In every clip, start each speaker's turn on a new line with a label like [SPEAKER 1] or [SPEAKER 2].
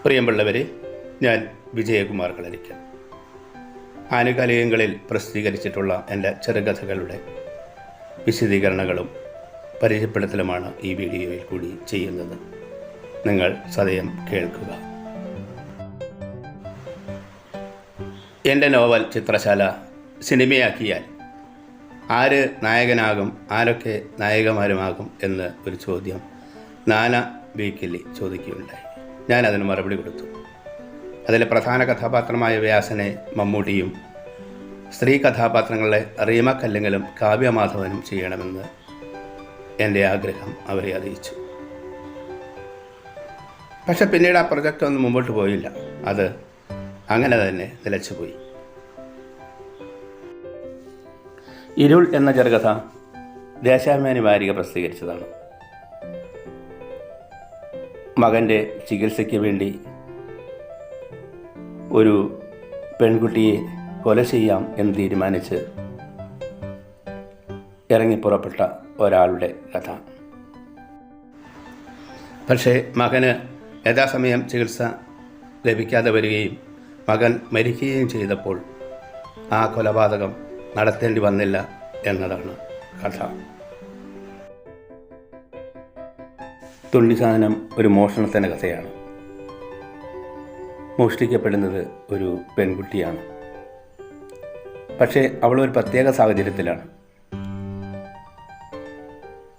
[SPEAKER 1] പ്രിയമുള്ളവരെ, ഞാൻ വിജയകുമാർ കളരിക്കൽ. ആനുകാലികങ്ങളിൽ പ്രസിദ്ധീകരിച്ചിട്ടുള്ള എൻ്റെ ചെറുകഥകളുടെ വിശദീകരണങ്ങളും പരിചയപ്പെടുത്തലുമാണ് ഈ വീഡിയോയിൽ കൂടി ചെയ്യുന്നത്. നിങ്ങൾ സദയം കേൾക്കുക. എൻ്റെ നോവൽ ചിത്രശാല സിനിമയാക്കിയാൽ ആര് നായകനാകും, ആരൊക്കെ നായികമാരുമാകും എന്ന് ഒരു ചോദ്യം നാനാ വീക്കിലി ചോദിക്കുകയുണ്ടായി. ഞാനതിന് മറുപടി കൊടുത്തു. അതിലെ പ്രധാന കഥാപാത്രമായ വ്യാസനെ മമ്മൂട്ടിയും സ്ത്രീ കഥാപാത്രങ്ങളെ റീമ കല്ലിങ്ങലും കാവ്യമാധവനും ചെയ്യണമെന്ന് എൻ്റെ ആഗ്രഹം അവരെ അറിയിച്ചു. പക്ഷെ പിന്നീട് ആ പ്രൊജക്റ്റ് ഒന്നും മുമ്പോട്ട് പോയില്ല. അത് അങ്ങനെ തന്നെ നിലച്ചുപോയി. ഇരുൾ എന്ന ചെറുകഥ ദേശാഭിമാനി വാരിക പ്രസിദ്ധീകരിച്ചതാണ്. മകൻ്റെ ചികിത്സയ്ക്ക് വേണ്ടി ഒരു പെൺകുട്ടിയെ കൊല ചെയ്യാം എന്ന് തീരുമാനിച്ച് ഇറങ്ങിപ്പുറപ്പെട്ട ഒരാളുടെ കഥ. പക്ഷേ മകന് യഥാസമയം ചികിത്സ ലഭിക്കാതെ വരികയും മകൻ മരിക്കുകയും ചെയ്തപ്പോൾ ആ കൊലപാതകം നടത്തേണ്ടി വന്നില്ല എന്നതാണ് കഥ. തുണ്ടിസാധനം ഒരു മോഷണത്തിൻ്റെ കഥയാണ്. മോഷ്ടിക്കപ്പെടുന്നത് ഒരു പെൺകുട്ടിയാണ്. പക്ഷേ അവളൊരു പ്രത്യേക സാഹചര്യത്തിലാണ്.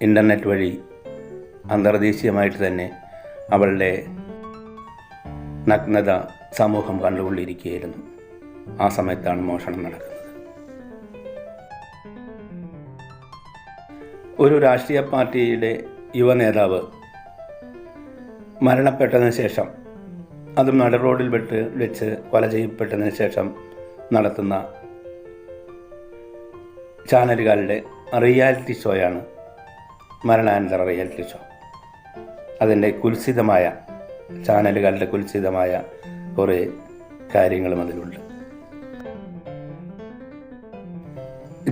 [SPEAKER 1] ഇൻ്റർനെറ്റ് വഴി അന്തർദേശീയമായിട്ട് തന്നെ അവളുടെ നഗ്നത സമൂഹം കണ്ടുകൊണ്ടിരിക്കുകയായിരുന്നു. ആ സമയത്താണ് മോഷണം നടക്കുന്നത്. ഒരു രാഷ്ട്രീയ പാർട്ടിയുടെ യുവ നേതാവ് മരണപ്പെട്ടതിന് ശേഷം, അതും നട റോഡിൽ വെച്ച് കൊല ചെയ്യപ്പെട്ടതിന് ശേഷം നടത്തുന്ന ചാനലുകളുടെ റിയാലിറ്റി ഷോയാണ് മരണാനന്തര റിയാലിറ്റി ഷോ. അതിൻ്റെ കുൽസിതമായ ചാനലുകളുടെ കുൽസിതമായ കുറേ കാര്യങ്ങളും അതിലുണ്ട്.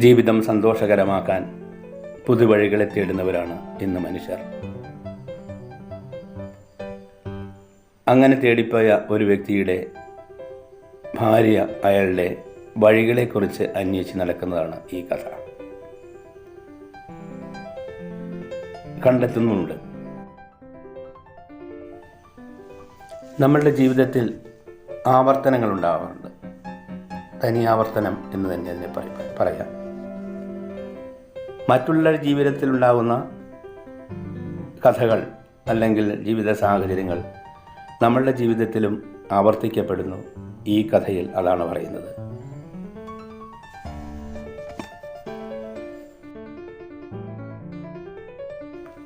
[SPEAKER 1] ജീവിതം സന്തോഷകരമാക്കാൻ പുതുവഴികളെ തേടുന്നവരാണ് ഇന്ന് മനുഷ്യർ. അങ്ങനെ തേടിപ്പോയ ഒരു വ്യക്തിയുടെ ഭാര്യ അയാളുടെ വഴികളെക്കുറിച്ച് അന്വേഷിച്ച് നടക്കുന്നതാണ് ഈ കഥ. കണ്ടെത്തുന്നുണ്ട്. നമ്മളുടെ ജീവിതത്തിൽ ആവർത്തനങ്ങൾ ഉണ്ടാവാറുണ്ട്. തനിയാവർത്തനം എന്ന് തന്നെ അതിനെ പറയാം. മറ്റുള്ള ജീവിതത്തിലുണ്ടാകുന്ന കഥകൾ അല്ലെങ്കിൽ ജീവിത സാഹചര്യങ്ങൾ നമ്മളുടെ ജീവിതത്തിലും ആവർത്തിക്കപ്പെടുന്നു. ഈ കഥയിൽ അതാണ് പറയുന്നത്.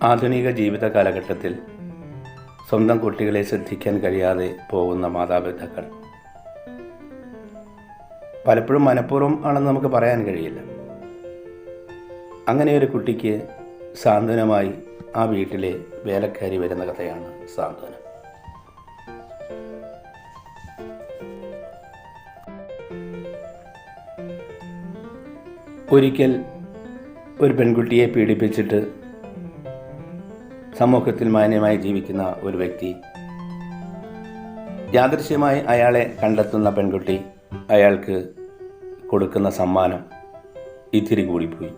[SPEAKER 1] ആധുനിക ജീവിത കാലഘട്ടത്തിൽ സ്വന്തം കുട്ടികളെ ശ്രദ്ധിക്കാൻ കഴിയാതെ പോകുന്ന മാതാപിതാക്കൾ പലപ്പോഴും മനഃപൂർവ്വം ആണെന്ന് നമുക്ക് പറയാൻ കഴിയില്ല. അങ്ങനെ ഒരു കുട്ടിക്ക് സാന്ത്വനമായി ആ വീട്ടിലെ വേലക്കാരി വരുന്ന കഥയാണ് സാന്ത്വനം. ഒരിക്കൽ ഒരു പെൺകുട്ടിയെ പീഡിപ്പിച്ചിട്ട് സമൂഹത്തിൽ മാന്യമായി ജീവിക്കുന്ന ഒരു വ്യക്തി, യാദൃശ്യമായി അയാളെ കണ്ടെത്തുന്ന പെൺകുട്ടി അയാൾക്ക് കൊടുക്കുന്ന സമ്മാനം ഇത്തിരി കൂടിപ്പോയി.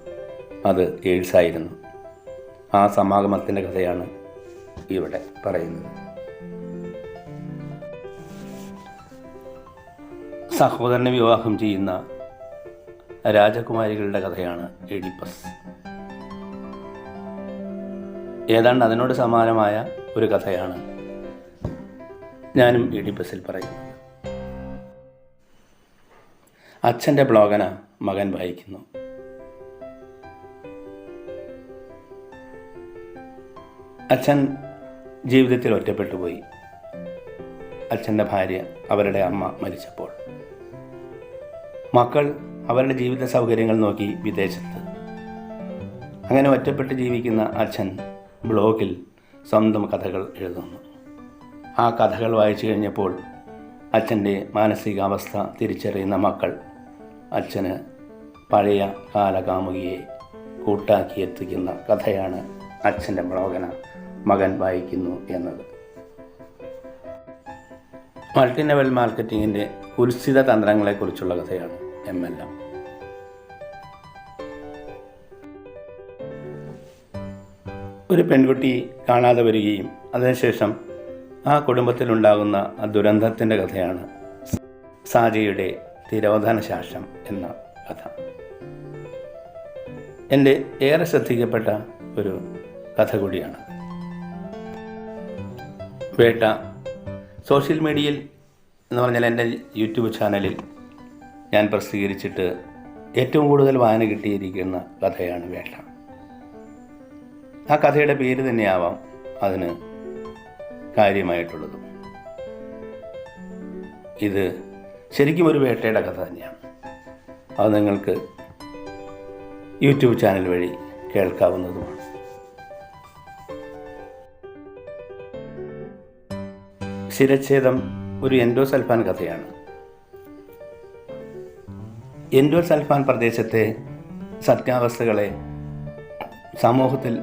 [SPEAKER 1] അത് എയ്ഡ്സായിരുന്നു. ആ സമാഗമത്തിൻ്റെ കഥയാണ് ഇവിടെ പറയുന്നത്. സഹോദരനെ വിവാഹം ചെയ്യുന്ന രാജകുമാരികളുടെ കഥയാണ് എഡിപ്പസ്. ഏതാണ്ട് അതിനോട് സമാനമായ ഒരു കഥയാണ് ഞാനും എഡിപ്പസിൽ പറയുന്നത്. അച്ഛൻ്റെ ബ്ലോഗന മകൻ വായിക്കുന്നു. അച്ഛൻ ജീവിതത്തിൽ ഒറ്റപ്പെട്ടു പോയി. അച്ഛൻ്റെ ഭാര്യ, അവരുടെ അമ്മ മരിച്ചപ്പോൾ മക്കൾ അവരുടെ ജീവിത സൗകര്യങ്ങൾ നോക്കി വിദേശത്ത്. അങ്ങനെ ഒറ്റപ്പെട്ട് ജീവിക്കുന്ന അച്ഛൻ ബ്ലോഗിൽ സ്വന്തം കഥകൾ എഴുതുന്നു. ആ കഥകൾ വായിച്ചു കഴിഞ്ഞപ്പോൾ അച്ഛൻ്റെ മാനസികാവസ്ഥ തിരിച്ചറിയുന്ന മക്കൾ അച്ഛന് പഴയ കാലകാമുകിയെ കൂട്ടാക്കി എത്തിക്കുന്ന കഥയാണ് അച്ഛൻ്റെ ബ്ലോഗന മകൻ വായിക്കുന്നു എന്നത്. മൾട്ടിലെവൽ മാർക്കറ്റിങ്ങിൻ്റെ കുൽസിത തന്ത്രങ്ങളെക്കുറിച്ചുള്ള കഥയാണ് MLM. ഒരു പെൺകുട്ടി കാണാതെ വരികയും അതിനുശേഷം ആ കുടുംബത്തിലുണ്ടാകുന്ന ആ ദുരന്തത്തിൻ്റെ കഥയാണ് സാജയുടെ തിരോധാന ശാസ്ത്രം എന്ന കഥ. എൻ്റെ ഏറെ ശ്രദ്ധിക്കപ്പെട്ട ഒരു കഥ കൂടിയാണ്. വേട്ട സോഷ്യൽ മീഡിയയിൽ എന്ന് പറഞ്ഞാൽ എൻ്റെ യൂട്യൂബ് ചാനലിൽ ഞാൻ പ്രസിദ്ധീകരിച്ചിട്ട് ഏറ്റവും കൂടുതൽ വായന കിട്ടിയിരിക്കുന്ന കഥയാണ് വേട്ട. ആ കഥയുടെ പേര് തന്നെയാവാം അതിന് കാര്യമായിട്ടുള്ളത്. ഇത് ശരിക്കും ഒരു വേട്ടയുടെ കഥ തന്നെയാണ്. അത് നിങ്ങൾക്ക് യൂട്യൂബ് ചാനൽ വഴി കേൾക്കാവുന്നതുമാണ്. ശിരച്ഛേദം ഒരു എൻഡോസൾഫാൻ കഥയാണ്. എൻഡോസൾഫാൻ പ്രദേശത്തെ സത്യാവസ്ഥകളെ സമൂഹത്തിൽ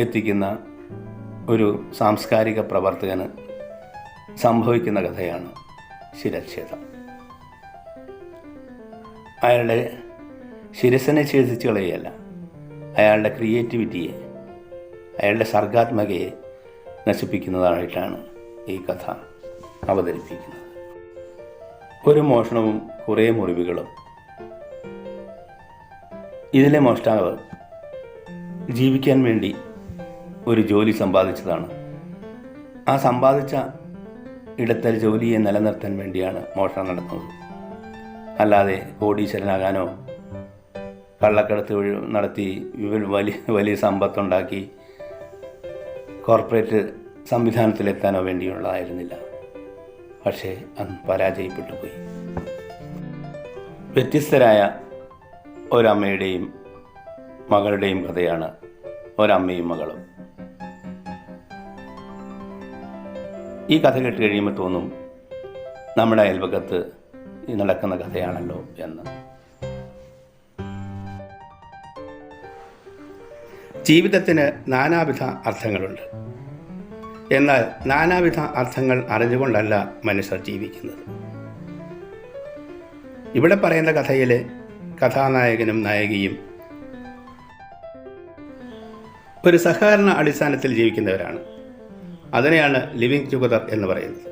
[SPEAKER 1] എത്തിക്കുന്ന ഒരു സാംസ്കാരിക പ്രവർത്തകന് സംഭവിക്കുന്ന കഥയാണ് ശിരച്ഛേദം. അയാളുടെ ശിരസിനെ ഛേദിച്ചു കളയുകയല്ല, അയാളുടെ ക്രിയേറ്റിവിറ്റിയെ, അയാളുടെ സർഗാത്മകയെ നശിപ്പിക്കുന്നതായിട്ടാണ് ഈ കഥ അവതരിപ്പിക്കുന്നത്. ഒരു മോഷണവും കുറേ മുറിവുകളും. ഇതിലെ മോഷ്ടാവ് ജീവിക്കാൻ വേണ്ടി ഒരു ജോലി സമ്പാദിച്ചതാണ്. ആ സമ്പാദിച്ച ഇടത്തൽ ജോലിയെ നിലനിർത്താൻ വേണ്ടിയാണ് മോഷണം നടത്തുന്നത്. അല്ലാതെ കോടീശ്വരനാകാനോ കള്ളക്കടത്ത് നടത്തി വലിയ സമ്പത്തുണ്ടാക്കി കോർപ്പറേറ്റ് സംവിധാനത്തിലെത്താനോ വേണ്ടിയുള്ളതായിരുന്നില്ല. പക്ഷേ അത് പരാജയപ്പെട്ടു പോയി. വ്യത്യസ്തരായ ഒരമ്മയുടെയും മകളുടെയും കഥയാണ് ഒരമ്മയും മകളും. ഈ കഥ കേട്ട് കഴിയുമ്പോൾ തോന്നും നമ്മുടെ അയൽപക്കത്ത് നടക്കുന്ന കഥയാണല്ലോ എന്ന്. ജീവിതത്തിന് നാനാവിധ അർത്ഥങ്ങളുണ്ട്. എന്നാൽ നാനാവിധ അർത്ഥങ്ങൾ അറിഞ്ഞുകൊണ്ടല്ല മനുഷ്യർ ജീവിക്കുന്നത്. ഇവിടെ പറയുന്ന കഥയിലെ കഥാനായകനും നായികയും ഒരു സഹകരണ അടിസ്ഥാനത്തിൽ ജീവിക്കുന്നവരാണ്. അതിനെയാണ് ലിവിങ് ടുഗദർ എന്ന് പറയുന്നത്.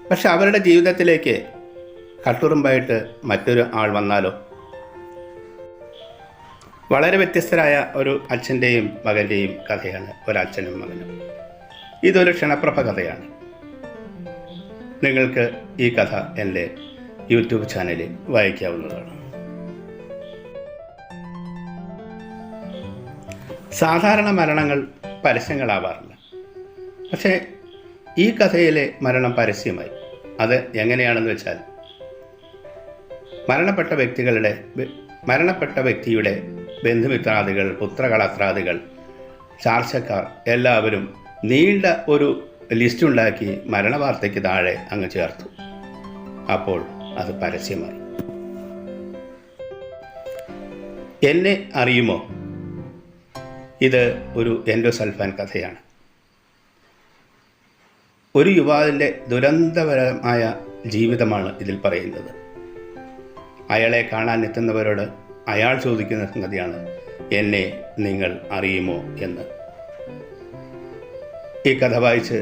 [SPEAKER 1] പക്ഷെ അവരുടെ ജീവിതത്തിലേക്ക് കട്ടുറുമ്പായിട്ട് മറ്റൊരു ആൾ വന്നാലോ? വളരെ വ്യത്യസ്തരായ ഒരു അച്ഛൻ്റെയും മകൻ്റെയും കഥയാണ് ഒരച്ഛനും മകനും. ഇതൊരു ക്ഷണപ്രഭ കഥയാണ്. നിങ്ങൾക്ക് ഈ കഥ എൻ്റെ യൂട്യൂബ് ചാനലിൽ വായിക്കാവുന്നതാണ്. സാധാരണ മരണങ്ങൾ പരസ്യങ്ങളാവാറില്ല. പക്ഷേ ഈ കഥയിലെ മരണം പരസ്യമായി. അത് എങ്ങനെയാണെന്ന് വെച്ചാൽ, മരണപ്പെട്ട വ്യക്തിയുടെ ബന്ധുമിത്രാദികൾ, പുത്രകളത്രാദികൾ, ചാർച്ചക്കാർ എല്ലാവരും നീണ്ട ഒരു ലിസ്റ്റുണ്ടാക്കി മരണവാർത്തയ്ക്ക് താഴെ അങ്ങ് ചേർത്തു. അപ്പോൾ അത് പരസ്യമായി. എന്നെ അറിയുമോ? ഇത് ഒരു എൻഡോസൾഫാൻ കഥയാണ്. ഒരു യുവാവിൻ്റെ ദുരന്തപരമായ ജീവിതമാണ് ഇതിൽ പറയുന്നത്. അയാളെ കാണാൻ എത്തുന്നവരോട് അയാൾ ചോദിക്കുന്ന സംഗതിയാണ്, എന്നെ നിങ്ങൾ അറിയുമോ എന്ന്. ഈ കഥ വായിച്ച്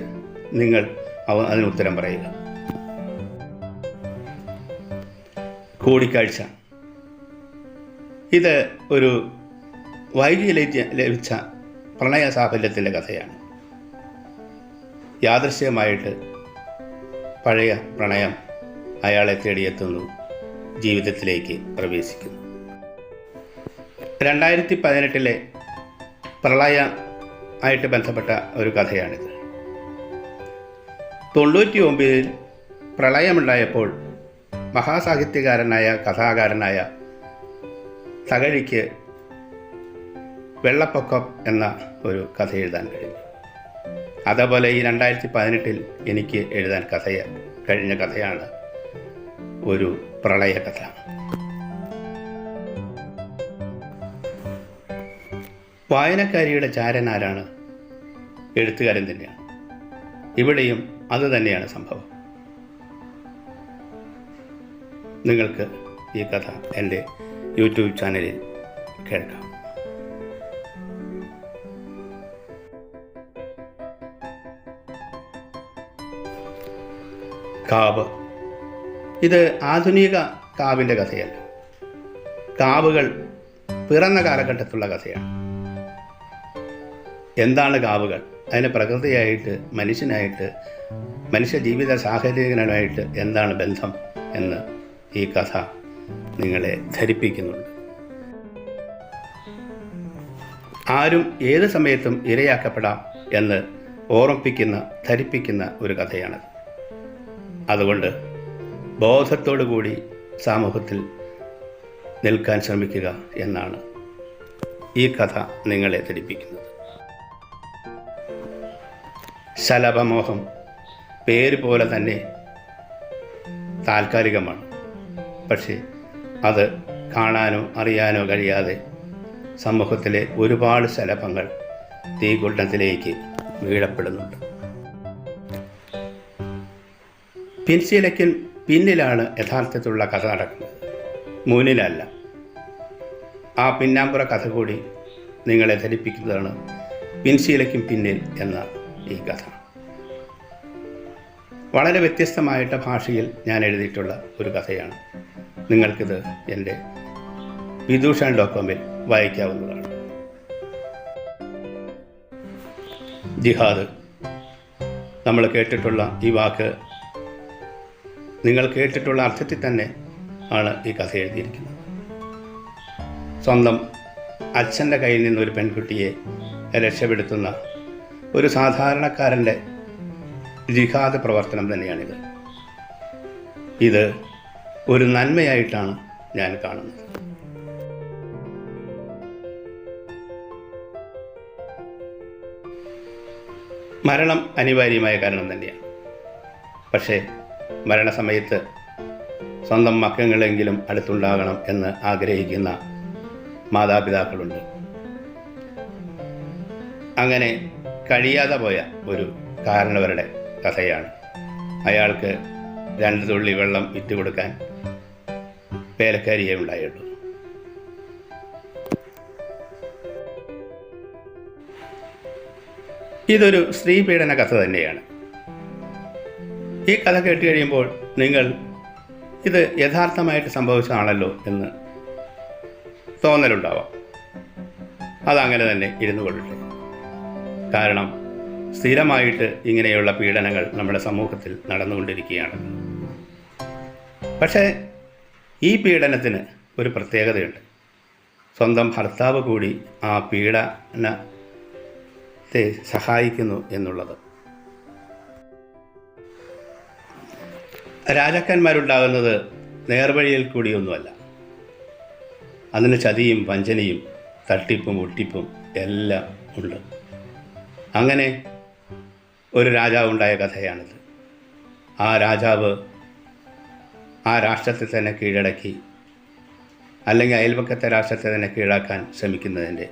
[SPEAKER 1] നിങ്ങൾ അതിന് ഉത്തരം പറയുക. കൂടിക്കാഴ്ച. ഇത് ഒരു വൈകി ലഭിച്ച പ്രണയ സാഫല്യത്തിൻ്റെ കഥയാണ്. യാദൃശ്യമായിട്ട് പഴയ പ്രണയം അയാളെ തേടിയെത്തുന്നു, ജീവിതത്തിലേക്ക് പ്രവേശിക്കുന്നു. 2018 പ്രളയമായിട്ട് ബന്ധപ്പെട്ട ഒരു കഥയാണിത്. 99 പ്രളയമുണ്ടായപ്പോൾ മഹാസാഹിത്യകാരനായ കഥാകാരനായ തകഴിക്ക് വെള്ളപ്പൊക്കം എന്ന ഒരു കഥ എഴുതാൻ കഴിഞ്ഞു. അതേപോലെ ഈ 2018 എനിക്ക് എഴുതാൻ കഴിഞ്ഞ കഥയാണ് ഒരു പ്രളയ കഥ. വായനക്കാരിയുടെ ചാരനാരാണ്? എഴുത്തുകാരൻ തന്നെയാണ്. ഇവിടെയും അത് തന്നെയാണ് സംഭവം. നിങ്ങൾക്ക് ഈ കഥ എൻ്റെ യൂട്യൂബ് ചാനലിൽ കേൾക്കാം. കാവ്. ഇത് ആധുനിക കാവിൻ്റെ കഥയല്ല. കാവുകൾ പിറന്ന കാലഘട്ടത്തിലുള്ള കഥയാണ്. എന്താണ് കാവുകൾ? അതിന് പ്രകൃതിയായിട്ട്, മനുഷ്യനായിട്ട്, മനുഷ്യ ജീവിത സാഹചര്യങ്ങളുമായിട്ട് എന്താണ് ബന്ധം എന്ന് ഈ കഥ നിങ്ങളെ ധരിപ്പിക്കുന്നുണ്ട്. ആരും ഏത് സമയത്തും ഇരയാക്കപ്പെടാം എന്ന് ഓർമ്മിപ്പിക്കുന്ന, ധരിപ്പിക്കുന്ന ഒരു കഥയാണത്. അതുകൊണ്ട് ബോധത്തോടു കൂടി സമൂഹത്തിൽ നിൽക്കാൻ ശ്രമിക്കുക എന്നാണ് ഈ കഥ നിങ്ങളെ ധരിപ്പിക്കുന്നത്. ശലഭമോഹം പേര് പോലെ തന്നെ താൽക്കാലികമാണ്. പക്ഷേ അത് കാണാനോ അറിയാനോ കഴിയാതെ സമൂഹത്തിലെ ഒരുപാട് ശലഭങ്ങൾ തീകുണ്ഡത്തിലേക്ക് വീഴപ്പെടുന്നുണ്ട്. പിൻശീലയ്ക്ക് പിന്നിലാണ് യഥാർത്ഥത്തിലുള്ള കഥ നടക്കുന്നത്, മുന്നിലല്ല. ആ പിന്നാമ്പുറ കഥ കൂടി നിങ്ങളെ ധരിപ്പിക്കുന്നതാണ് പിൻശീലയ്ക്കും പിന്നിൽ എന്ന ഈ കഥ. വളരെ വ്യത്യസ്തമായിട്ട് ഭാഷയിൽ ഞാൻ എഴുതിയിട്ടുള്ള ഒരു കഥയാണ്. നിങ്ങൾക്കിത് എൻ്റെ vidushn.com-ൽ വായിക്കാവുന്നതാണ്. ജിഹാദ്. നമ്മൾ കേട്ടിട്ടുള്ള ഈ വാക്ക് നിങ്ങൾ കേട്ടിട്ടുള്ള അർത്ഥത്തിൽ തന്നെ ആണ് ഈ കഥ എഴുതിയിരിക്കുന്നത്. സ്വന്തം അച്ഛൻ്റെ കയ്യിൽ നിന്നൊരു പെൺകുട്ടിയെ രക്ഷപ്പെടുത്തുന്ന ഒരു സാധാരണക്കാരൻ്റെ ജിഹാദ് പ്രവർത്തനം തന്നെയാണിത്. ഇത് ഒരു നന്മയായിട്ടാണ് ഞാൻ കാണുന്നത്. മരണം അനിവാര്യമായ കാരണം തന്നെയാണ്. പക്ഷേ മരണസമയത്ത് സ്വന്തം മക്കളെങ്കിലും അടുത്തുണ്ടാകണം എന്ന് ആഗ്രഹിക്കുന്ന മാതാപിതാക്കളുണ്ട്. അങ്ങനെ കഴിയാതെ പോയ ഒരു കാരണവരുടെ കഥയാണ്. അയാൾക്ക് 2 തുള്ളി വെള്ളം ഇട്ടുകൊടുക്കാൻ വേലക്കാരിയേ ഉണ്ടായുള്ളൂ. ഇതൊരു സ്ത്രീ പീഡന കഥ തന്നെയാണ്. ഈ കഥ കേട്ട് കഴിയുമ്പോൾ നിങ്ങൾ ഇത് യഥാർത്ഥമായിട്ട് സംഭവിച്ചതാണല്ലോ എന്ന് തോന്നലുണ്ടാവാം. അതങ്ങനെ തന്നെ ഇരുന്നു കൊള്ളട്ടെ. കാരണം സ്ഥിരമായിട്ട് ഇങ്ങനെയുള്ള പീഡനങ്ങൾ നമ്മുടെ സമൂഹത്തിൽ നടന്നുകൊണ്ടിരിക്കുകയാണ്. പക്ഷേ ഈ പീഡനത്തിന് ഒരു പ്രത്യേകതയുണ്ട്. സ്വന്തം ഭർത്താവ് കൂടി ആ പീഡനത്തെ സഹായിക്കുന്നു എന്നുള്ളത്. രാജാക്കന്മാരുണ്ടാകുന്നത് നേർവഴിയിൽ കൂടിയൊന്നുമല്ല. അതിന് ചതിയും വഞ്ചനയും തട്ടിപ്പും ഒട്ടിപ്പും എല്ലാം ഉണ്ട്. അങ്ങനെ ഒരു രാജാവുണ്ടായ കഥയാണിത്. ആ രാജാവ് ആ രാഷ്ട്രത്തെ തന്നെ കീഴടക്കി, അല്ലെങ്കിൽ അയൽപക്കത്തെ രാഷ്ട്രത്തെ തന്നെ കീഴാക്കാൻ ശ്രമിക്കുന്നതിൻ്റെ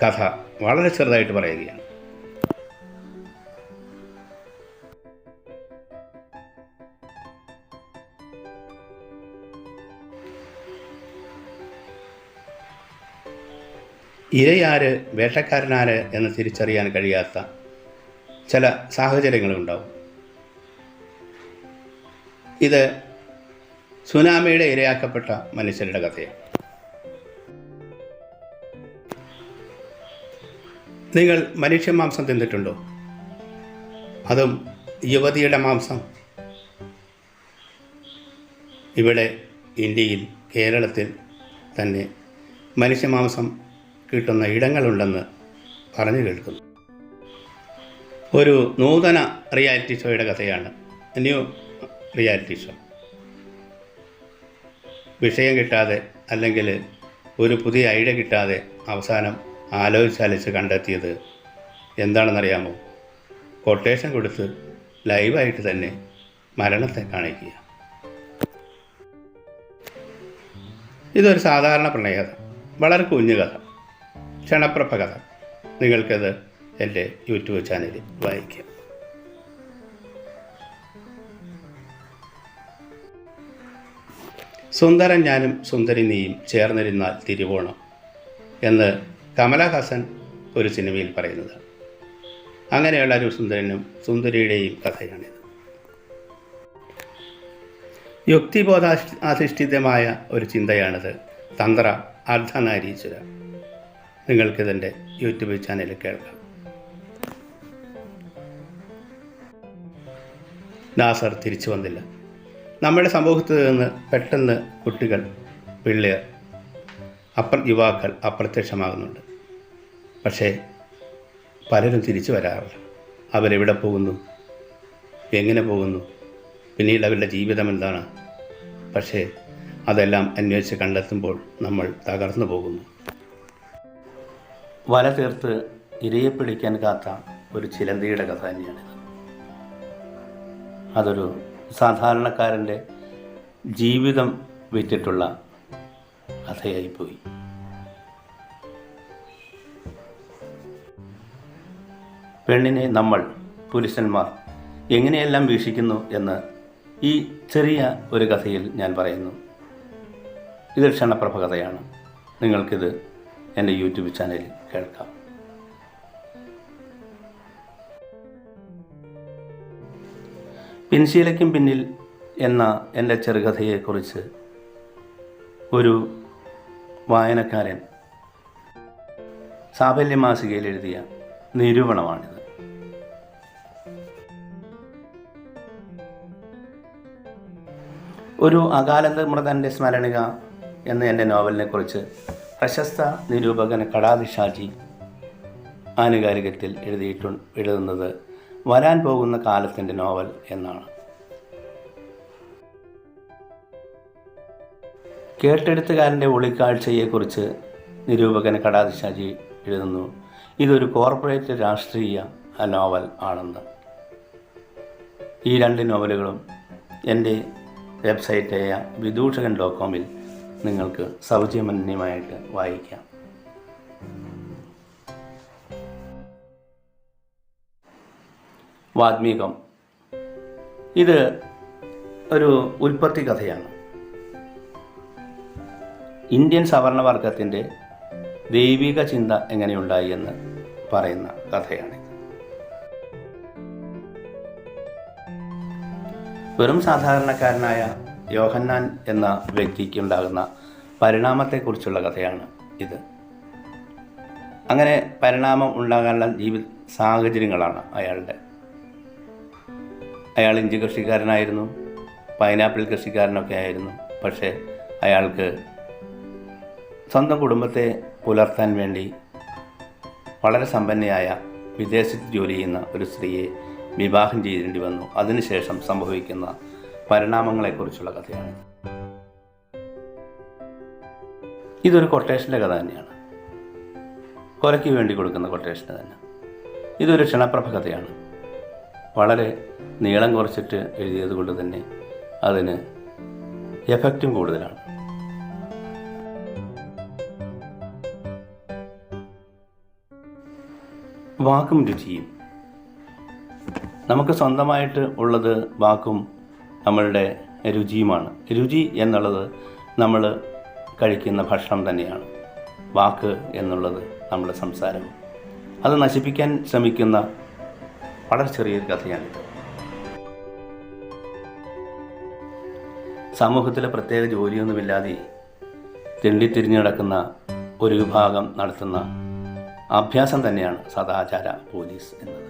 [SPEAKER 1] കഥ വളരെ ചെറുതായിട്ട് പറയുകയാണ്. ഇരയാര് വേട്ടക്കാരനാര് എന്ന് തിരിച്ചറിയാൻ കഴിയാത്ത ചില സാഹചര്യങ്ങളുണ്ടാവും. ഇത് സുനാമിയുടെ ഇരയാക്കപ്പെട്ട മനുഷ്യരുടെ കഥയാണ്. നിങ്ങൾ മനുഷ്യമാംസം തിന്നിട്ടുണ്ടോ? അതും യുവതിയുടെ മാംസം. ഇവിടെ ഇന്ത്യയിൽ, കേരളത്തിൽ തന്നെ മനുഷ്യമാംസം കിട്ടുന്ന ഇടങ്ങളുണ്ടെന്ന് പറഞ്ഞു കേൾക്കുന്നു. ഒരു നൂതന റിയാലിറ്റി ഷോയുടെ കഥയാണ്. New reality show. വിഷയം കിട്ടാതെ, അല്ലെങ്കിൽ ഒരു പുതിയ ഐഡിയ കിട്ടാതെ അവസാനം ആലോചിച്ചാലിച്ച് കണ്ടെത്തിയത് എന്താണെന്നറിയാമോ? കൊട്ടേഷൻ കൊടുത്ത് ലൈവായിട്ട് തന്നെ മരണത്തെ കാണിക്കുക. ഇതൊരു സാധാരണ പ്രണയകഥ, വളരെ കുഞ്ഞു കഥ, ക്ഷണപ്രഭ കഥ. നിങ്ങൾക്കത് എൻ്റെ യൂട്യൂബ് ചാനലിൽ വായിക്കാം. സുന്ദരൻ ഞാനും സുന്ദരി നീയും ചേർന്നിരുന്നാൽ തിരുവോണം എന്ന് കമലഹാസൻ ഒരു സിനിമയിൽ പറയുന്നത്. അങ്ങനെയുള്ള ഒരു സുന്ദരനും സുന്ദരിയുടെയും കഥയാണിത്. യുക്തിബോധാധിഷ്ഠിതമായ ഒരു ചിന്തയാണിത്. തന്ത്ര അർദ്ധനാരീശ്വര. നിങ്ങൾക്കിതിൻ്റെ യൂട്യൂബ് ചാനലിൽ കേൾക്കാം. നാസർ തിരിച്ചു വന്നില്ല. നമ്മുടെ സമൂഹത്തിൽ നിന്ന് പെട്ടെന്ന് കുട്ടികൾ, പിള്ളേർ, യുവാക്കൾ അപ്രത്യക്ഷമാകുന്നുണ്ട്. പക്ഷേ പലരും തിരിച്ചു വരാറില്ല. അവരെവിടെ പോകുന്നു, എങ്ങനെ പോകുന്നു, പിന്നീട് അവരുടെ ജീവിതം എന്താണ്? പക്ഷേ അതെല്ലാം അന്വേഷിച്ച് കണ്ടെത്തുമ്പോൾ നമ്മൾ തകർന്നു പോകുന്നു. വല തീർത്ത് ഇരയെ പിടിക്കാൻ കാത്ത ഒരു ചിലന്തിയുടെ കഥ തന്നെയാണിത്. അതൊരു സാധാരണക്കാരൻ്റെ ജീവിതം വിറ്റിട്ടുള്ള കഥയായിപ്പോയി. പെണ്ണിനെ നമ്മൾ പുരുഷന്മാർ എങ്ങനെയെല്ലാം വീക്ഷിക്കുന്നു എന്ന് ഈ ചെറിയ ഒരു കഥയിൽ ഞാൻ പറയുന്നു. ഇത് ക്ഷണപ്രഭ കഥയാണ്. നിങ്ങൾക്കിത് എൻ്റെ യൂട്യൂബ് ചാനലിൽ കേൾക്കാം. പിൻശീലയ്ക്കും പിന്നിൽ എന്ന എൻ്റെ ചെറുകഥയെക്കുറിച്ച് ഒരു വായനക്കാരൻ സാഫല്യ മാസികയിൽ എഴുതിയ നിരൂപണമാണിത്. ഒരു അകാലമൃതൻ്റെ സ്മരണിക എന്ന എൻ്റെ നോവലിനെക്കുറിച്ച് പ്രശസ്ത നിരൂപകൻ കടാതി ഷാജി ആനുകാലികത്തിൽ എഴുതുന്നത് വരാൻ പോകുന്ന കാലത്തിൻ്റെ നോവൽ എന്നാണ്. കേട്ടെഴുത്തുകാരൻ്റെ ഒളിക്കാഴ്ചയെക്കുറിച്ച് നിരൂപകൻ കടാതി ഷാജി എഴുതുന്നു, ഇതൊരു കോർപ്പറേറ്റ് രാഷ്ട്രീയ നോവൽ ആണെന്ന്. ഈ രണ്ട് നോവലുകളും എൻ്റെ വെബ്സൈറ്റായ vidushakan.com നിങ്ങൾക്ക് സൗജന്യമായിട്ട് വായിക്കാം. വാത്മീകം. ഇത് ഒരു ഉൽപ്പത്തി കഥയാണ്. ഇന്ത്യൻ സവർണവർഗത്തിൻ്റെ ദൈവിക ചിന്ത എങ്ങനെയുണ്ടായി എന്ന് പറയുന്ന കഥയാണിത്. വെറും സാധാരണക്കാരനായ യോഹന്നാൻ എന്ന വ്യക്തിക്കുണ്ടാകുന്ന പരിണാമത്തെക്കുറിച്ചുള്ള കഥയാണ് ഇത്. അങ്ങനെ പരിണാമം ഉണ്ടാകാനുള്ള സാഹചര്യങ്ങളാണ് അയാളുടെ. അയാൾ ഇഞ്ചി കൃഷിക്കാരനായിരുന്നു, പൈനാപ്പിൾ കൃഷിക്കാരനൊക്കെ ആയിരുന്നു. പക്ഷേ അയാൾക്ക് സ്വന്തം കുടുംബത്തെ പുലർത്താൻ വേണ്ടി വളരെ സമ്പന്നയായ വിദേശത്ത് ജോലി ചെയ്യുന്ന ഒരു സ്ത്രീയെ വിവാഹം ചെയ്യേണ്ടി വന്നു. അതിനുശേഷം സംഭവിക്കുന്ന പരിണാമങ്ങളെക്കുറിച്ചുള്ള കഥയാണ്. ഇതൊരു കൊട്ടേഷൻ്റെ കഥ തന്നെയാണ്. കൊലയ്ക്ക് വേണ്ടി കൊടുക്കുന്ന കൊട്ടേഷന് തന്നെ. ഇതൊരു ക്ഷണപ്രഭ കഥയാണ്. വളരെ നീളം കുറച്ചിട്ട് എഴുതിയത് കൊണ്ട് തന്നെ അതിന് എഫക്റ്റും കൂടുതലാണ്. വാക്കും രുചിയും. നമുക്ക് സ്വന്തമായിട്ട് ഉള്ളത് വാക്കും നമ്മളുടെ രുചിയുമാണ്. രുചി എന്നുള്ളത് നമ്മൾ കഴിക്കുന്ന ഭക്ഷണം തന്നെയാണ്. വാക്ക് എന്നുള്ളത് നമ്മുടെ സംസാരം. അത് നശിപ്പിക്കാൻ ശ്രമിക്കുന്ന വളരെ ചെറിയൊരു കഥയാണിത്. സമൂഹത്തിലെ പ്രത്യേക ജോലിയൊന്നുമില്ലാതെ തെണ്ടിത്തിരിഞ്ഞു നടക്കുന്ന ഒരു വിഭാഗം നടത്തുന്ന അഭ്യാസം തന്നെയാണ് സദാചാര പോലീസ് എന്നത്.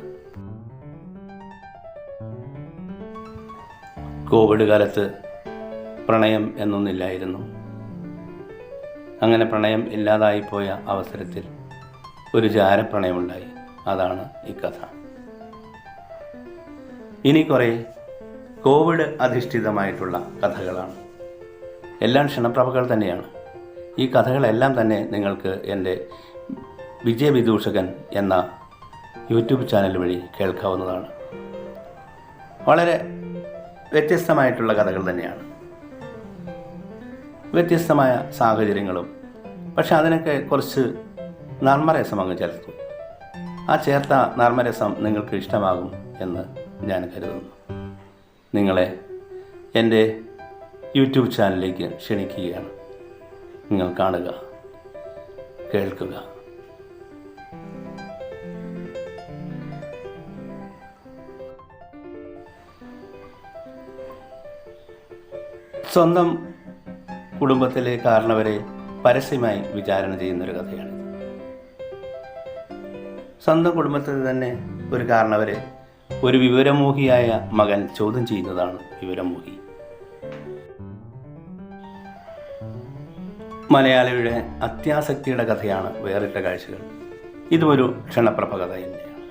[SPEAKER 1] കോവിഡ് കാലത്ത് പ്രണയം എന്നൊന്നില്ലായിരുന്നു. അങ്ങനെ പ്രണയം ഇല്ലാതായിപ്പോയ അവസരത്തിൽ ഒരു ജാരപ്രണയമുണ്ടായി. അതാണ് ഈ കഥ. ഇനി കുറേ കോവിഡ് അധിഷ്ഠിതമായിട്ടുള്ള കഥകളാണ്. എല്ലാം ക്ഷണപ്രഭകൾ തന്നെയാണ്. ഈ കഥകളെല്ലാം തന്നെ നിങ്ങൾക്ക് എൻ്റെ വിജയവിദൂഷകൻ എന്ന യൂട്യൂബ് ചാനൽ വഴി കേൾക്കാവുന്നതാണ്. വളരെ വ്യത്യസ്തമായിട്ടുള്ള കഥകൾ തന്നെയാണ്. വ്യത്യസ്തമായ സാഹചര്യങ്ങളും, പക്ഷെ അതിനൊക്കെ കുറച്ച് നർമ്മരസം അങ്ങ് ചേർത്തു. ആ ചേർത്ത നർമ്മരസം നിങ്ങൾക്ക് ഇഷ്ടമാകും എന്ന് ഞാൻ കരുതുന്നു. നിങ്ങളെ എൻ്റെ യൂട്യൂബ് ചാനലിലേക്ക് ക്ഷണിക്കുകയാണ്. നിങ്ങൾ കാണുക, കേൾക്കുക. സ്വന്തം കുടുംബത്തിലെ കാരണവരെ പരസ്യമായി വിചാരണ ചെയ്യുന്നൊരു കഥയാണിത്. സ്വന്തം കുടുംബത്തിൽ തന്നെ ഒരു കാരണവരെ ഒരു വിവരമോഹിയായ മകൻ ചോദ്യം ചെയ്യുന്നതാണ് വിവരമോഹി. മലയാളിയുടെ അത്യാസക്തിയുടെ കഥയാണ് വേറിട്ട കാഴ്ചകൾ. ഇതും ഒരു ക്ഷണപ്രഭ കഥ തന്നെയാണ്.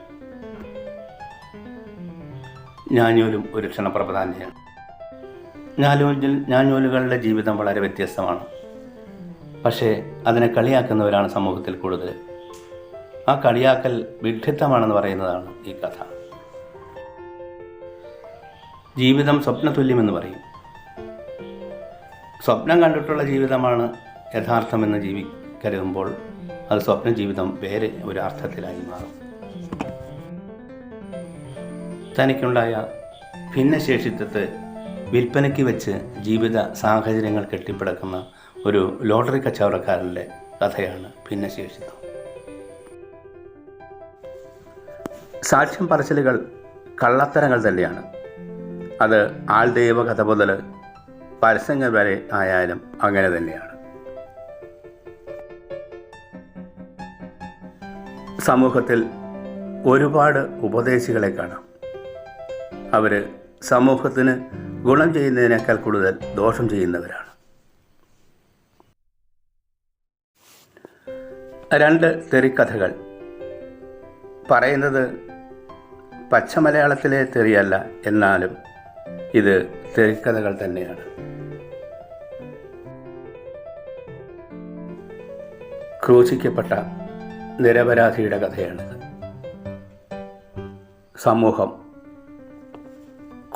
[SPEAKER 1] ഞാഞ്ഞൂലും ഒരു ക്ഷണപ്രഭ തന്നെയാണ്. ഞാഞ്ഞൂലുകളുടെ ജീവിതം വളരെ വ്യത്യസ്തമാണ്. പക്ഷേ അതിനെ കളിയാക്കുന്നവരാണ് സമൂഹത്തിൽ കൂടുതൽ. ആ കളിയാക്കൽ വിഡ്ഢിത്തമാണെന്ന് പറയുന്നതാണ് ഈ കഥ. ജീവിതം സ്വപ്നതുല്യമെന്ന് പറയും. സ്വപ്നം കണ്ടിട്ടുള്ള ജീവിതമാണ് യഥാർത്ഥമെന്ന് കരുതുമ്പോൾ അത് സ്വപ്ന ജീവിതം വേറെ ഒരു അർത്ഥത്തിലായി മാറും. തനിക്കുണ്ടായ ഭിന്നശേഷിത്വത്തെ വിൽപ്പനയ്ക്ക് വെച്ച് ജീവിത സാഹചര്യങ്ങൾ കെട്ടിപ്പടക്കുന്ന ഒരു ലോട്ടറി കച്ചവടക്കാരൻ്റെ കഥയാണ് ഭിന്നശേഷിത്വം. സാക്ഷ്യം പറച്ചിലുകൾ കള്ളത്തരങ്ങൾ തന്നെയാണ്. അത് ആൾദൈവ കഥ മുതൽ പരസ്യങ്ങൾ വരെ ആയാലും അങ്ങനെ തന്നെയാണ്. സമൂഹത്തിൽ ഒരുപാട് ഉപദേശികളെ കാണാം. അവർ സമൂഹത്തിന് ഗുണം ചെയ്യുന്നതിനേക്കാൾ കൂടുതൽ ദോഷം ചെയ്യുന്നവരാണ്. 2 തെറിക്കഥകൾ. പറയുന്നത് പച്ച മലയാളത്തിലെ തെറിയല്ല, എന്നാലും ഇത് തെറിക്കഥകൾ തന്നെയാണ്. ക്രൂശിക്കപ്പെട്ട നിരപരാധിയുടെ കഥയാണിത്. സമൂഹം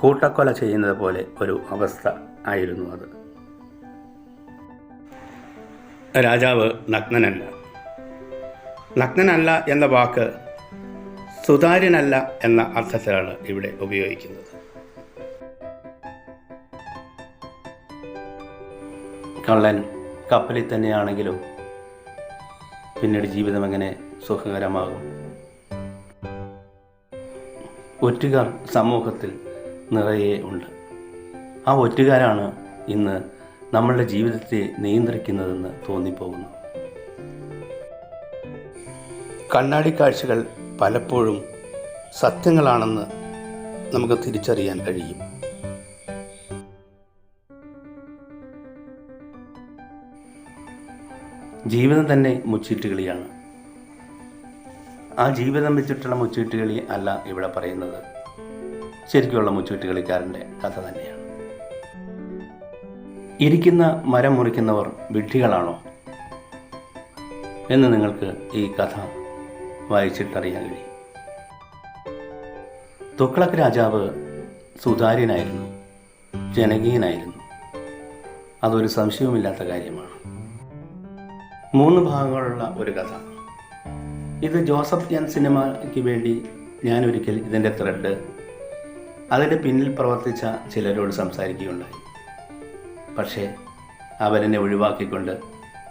[SPEAKER 1] കൂട്ടക്കൊല ചെയ്യുന്നത് പോലെ ഒരു അവസ്ഥ ആയിരുന്നു അത്. രാജാവ് നഗ്നനല്ല. നഗ്നനല്ല എന്ന വാക്ക് സുതാര്യനല്ല എന്ന അർത്ഥത്തിലാണ് ഇവിടെ ഉപയോഗിക്കുന്നത്. കള്ളൻ കപ്പലിൽ തന്നെയാണെങ്കിലും പിന്നീട് ജീവിതം എങ്ങനെ സുഖകരമാകും? ഒറ്റുകാർ സമൂഹത്തിൽ നിറയെ ഉണ്ട്. ആ ഒറ്റുകാരാണ് ഇന്ന് നമ്മളുടെ ജീവിതത്തെ നിയന്ത്രിക്കുന്നതെന്ന് തോന്നിപ്പോകുന്നു. കണ്ണാടി കാഴ്ചകൾ പലപ്പോഴും സത്യങ്ങളാണെന്ന് നമുക്ക് തിരിച്ചറിയാൻ കഴിയും. ജീവിതം തന്നെ മുച്ചീട്ടുകളിയാണ്. ആ ജീവിതം വെച്ചിട്ടുള്ള മുച്ചീട്ടുകളി അല്ല ഇവിടെ പറയുന്നത്. ശരിക്കുള്ള മുച്ചീട്ടുകളിക്കാരൻ്റെ കഥ തന്നെയാണ്. ഇരിക്കുന്ന മരം മുറിക്കുന്നവർ വിഡ്ഢികളാണോ എന്ന് നിങ്ങൾക്ക് ഈ കഥ വായിച്ചിട്ടറിയാൻ കഴിയും. തുഗ്ലക്ക് രാജാവ് സുതാര്യനായിരുന്നു, ജനകീയനായിരുന്നു. അതൊരു സംശയവുമില്ലാത്ത കാര്യമാണ്. 3 ഭാഗങ്ങളുള്ള ഒരു കഥ. ഇത് ജോസഫ് ജാൻ സിനിമയ്ക്ക് വേണ്ടി ഞാനൊരിക്കൽ ഇതിൻ്റെ ത്രെഡ് അതിൻ്റെ പിന്നിൽ പ്രവർത്തിച്ച ചിലരോട് സംസാരിക്കുകയുണ്ടായി. പക്ഷേ അവരെന്നെ ഒഴിവാക്കിക്കൊണ്ട്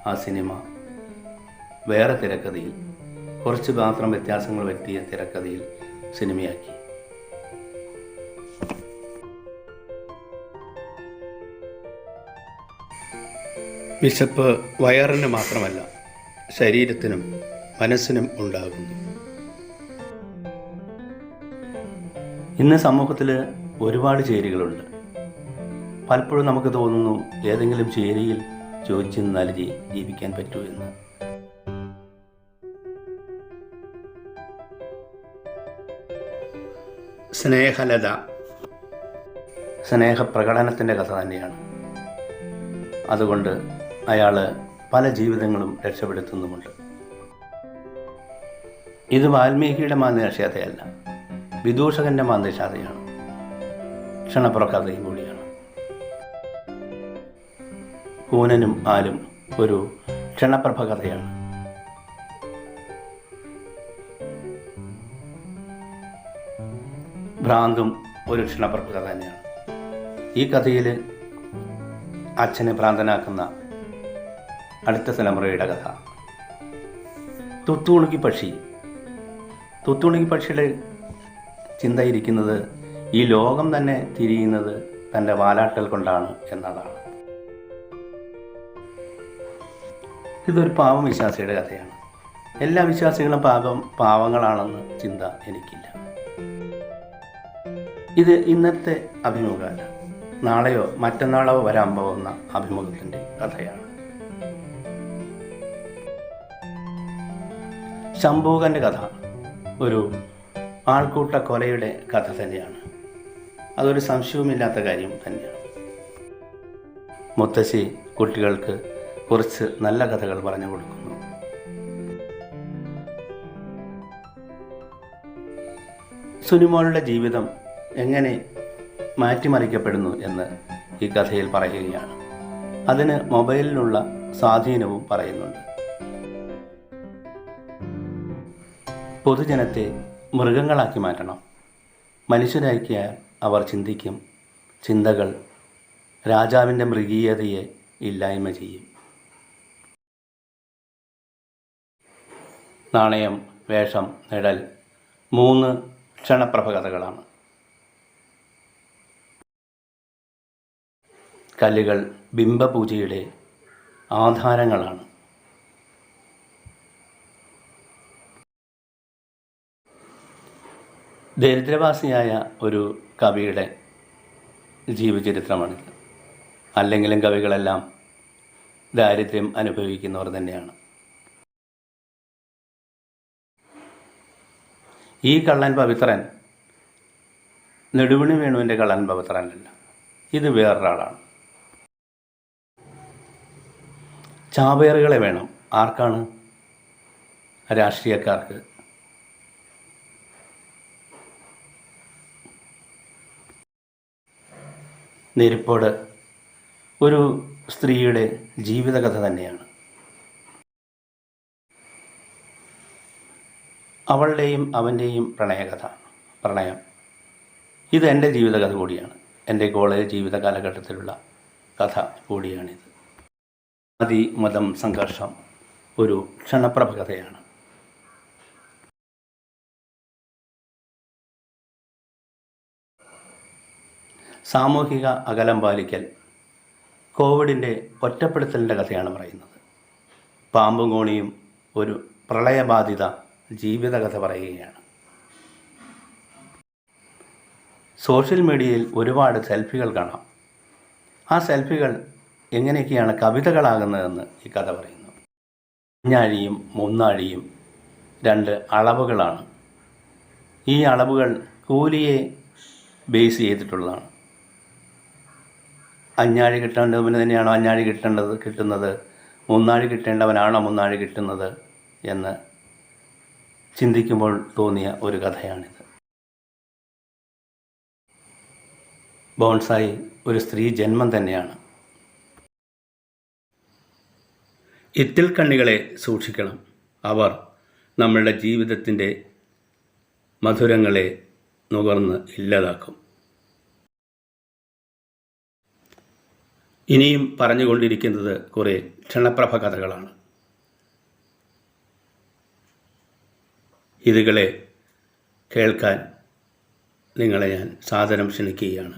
[SPEAKER 1] ആ സിനിമ വേറെ തിരക്കഥയിൽ, കുറച്ച് മാത്രം വ്യത്യാസങ്ങൾ വരുത്തിയ തിരക്കഥയിൽ സിനിമയാക്കി. വിശപ്പ് വയറിന് മാത്രമല്ല, ശരീരത്തിനും മനസ്സിനും ഉണ്ടാകുന്നു. ഇന്ന് സമൂഹത്തിൽ ഒരുപാട് ചേരികളുണ്ട്. പലപ്പോഴും നമുക്ക് തോന്നുന്നു ഏതെങ്കിലും ചേരിയിൽ ചോദിച്ചു നിന്നാൽ ജീവിക്കാൻ പറ്റൂ എന്ന്. സ്നേഹലത സ്നേഹപ്രകടനത്തിൻ്റെ കഥ തന്നെയാണ്. അതുകൊണ്ട് അയാൾ പല ജീവിതങ്ങളും രക്ഷപ്പെടുത്തുന്നുമുണ്ട്. ഇത് വാൽമീകിയുടെ മാന്യകഥയല്ല, വിദൂഷകൻ്റെ മാന്യകഥയാണ്. ക്ഷണപ്രകഥയും കൂടിയാണ്. കൂനനും ആലും ഒരു ക്ഷണപ്രഭ കഥയാണ്. ഭ്രാന്തും ഒരു ക്ഷണപ്രഭ കഥ തന്നെയാണ്. ഈ കഥയിൽ അച്ഛനെ ഭ്രാന്തനാക്കുന്ന അടുത്ത തലമുറയുടെ കഥ. തുത്തുകുണുക്കി പക്ഷി. തുത്തുകുണുക്കി പക്ഷിയുടെ ചിന്തയിരിക്കുന്നത് ഈ ലോകം തന്നെ തിരിയുന്നത് തൻ്റെ വാലാട്ടൽ കൊണ്ടാണ് എന്നതാണ്. ഇതൊരു പാവം വിശ്വാസിയുടെ കഥയാണ്. എല്ലാ വിശ്വാസികളും പാവങ്ങളാണെന്ന് ചിന്ത എനിക്കില്ല. ഇത് ഇന്നത്തെ അഭിമുഖമല്ല, നാളെയോ മറ്റന്നാളോ വരാൻ പോകുന്ന അഭിമുഖത്തിൻ്റെ കഥയാണ്. ശംഭൂകൻ്റെ കഥ ഒരു ആൾക്കൂട്ട കൊലയുടെ കഥ തന്നെയാണ്. അതൊരു സംശയവുമില്ലാത്ത കാര്യം തന്നെയാണ്. മുത്തശ്ശി കുട്ടികൾക്ക് കുറച്ച് നല്ല കഥകൾ പറഞ്ഞു കൊടുക്കുന്നു. സുനിമോളുടെ ജീവിതം എങ്ങനെ മാറ്റിമറിക്കപ്പെടുന്നു എന്ന് ഈ കഥയിൽ പറയുകയാണ്. അതിന് മൊബൈലിനുള്ള സ്വാധീനവും പറയുന്നുണ്ട്. പൊതുജനത്തെ മൃഗങ്ങളാക്കി മാറ്റണം. മനുഷ്യരാക്കിയാൽ അവർ ചിന്തിക്കും. ചിന്തകൾ രാജാവിൻ്റെ മൃഗീയതയെ ഇല്ലായ്മ ചെയ്യും. നാണയം, വേഷം, നിഴൽ 3 ക്ഷണപ്രഭ കഥകളാണ്. കല്ലുകൾ ബിംബപൂജയുടെ ആധാരങ്ങളാണ്. ദരിദ്രവാസിയായ ഒരു കവിയുടെ ജീവചരിത്രമാണിത്. അല്ലെങ്കിലും കവികളെല്ലാം ദാരിദ്ര്യം അനുഭവിക്കുന്നവർ തന്നെയാണ്. ഈ കള്ളൻ പവിത്രൻ നെടുവിണി വേണുവിൻ്റെ കള്ളൻ പവിത്രനല്ല, ഇത് വേറൊരാളാണ്. ചാവേറുകളെ വേണം. ആർക്കാണ്? രാഷ്ട്രീയക്കാർക്ക്. നെരിപ്പോട് ഒരു സ്ത്രീയുടെ ജീവിതകഥ തന്നെയാണ്. അവളുടെയും അവൻ്റെയും പ്രണയം. ഇത് എൻ്റെ ജീവിതകഥ കൂടിയാണ്. എൻ്റെ കോളേജ് ജീവിത കാലഘട്ടത്തിലുള്ള കഥ കൂടിയാണിത്. ജാതി മതം സംഘർഷം ഒരു ക്ഷണപ്രഭ കഥയാണ്. സാമൂഹിക അകലം പാലിക്കൽ, കോവിഡിൻ്റെ ഒറ്റപ്പെടുത്തലിൻ്റെ കഥയാണ് പറയുന്നത്. പാമ്പും കോണിയും ഒരു പ്രളയബാധിത ജീവിതകഥ പറയുകയാണ്. സോഷ്യൽ മീഡിയയിൽ ഒരുപാട് സെൽഫികൾ കാണാം. ആ സെൽഫികൾ എങ്ങനെയൊക്കെയാണ് കവിതകളാകുന്നതെന്ന് ഈ കഥ പറയുന്നു. അഞ്ഞാഴിയും മുന്നാഴിയും 2 അളവുകളാണ്. ഈ അളവുകൾ കൂലിയെ ബേസ് ചെയ്തിട്ടുള്ളതാണ്. അഞ്ഞാഴി കിട്ടേണ്ടവന് തന്നെയാണോ അഞ്ഞാഴി കിട്ടുന്നത്, മുന്നാഴി കിട്ടേണ്ടവനാണോ മുന്നാഴി കിട്ടുന്നത് എന്ന് ചിന്തിക്കുമ്പോൾ തോന്നിയ ഒരു കഥയാണിത്. ബോൺസായി ഒരു സ്ത്രീ ജന്മം തന്നെയാണ്. ഇത്തിൽ കണ്ണികളെ സൂക്ഷിക്കണം. അവർ നമ്മളുടെ ജീവിതത്തിൻ്റെ മധുരങ്ങളെ നുകർന്ന് ഇല്ലാതാക്കും. ഇനിയും പറഞ്ഞുകൊണ്ടിരിക്കുന്നത് കുറേ ക്ഷണപ്രഭ കഥകളാണ്. ഇതുകളെ കേൾക്കാൻ നിങ്ങളെ ഞാൻ സാദരം ക്ഷണിക്കുകയാണ്.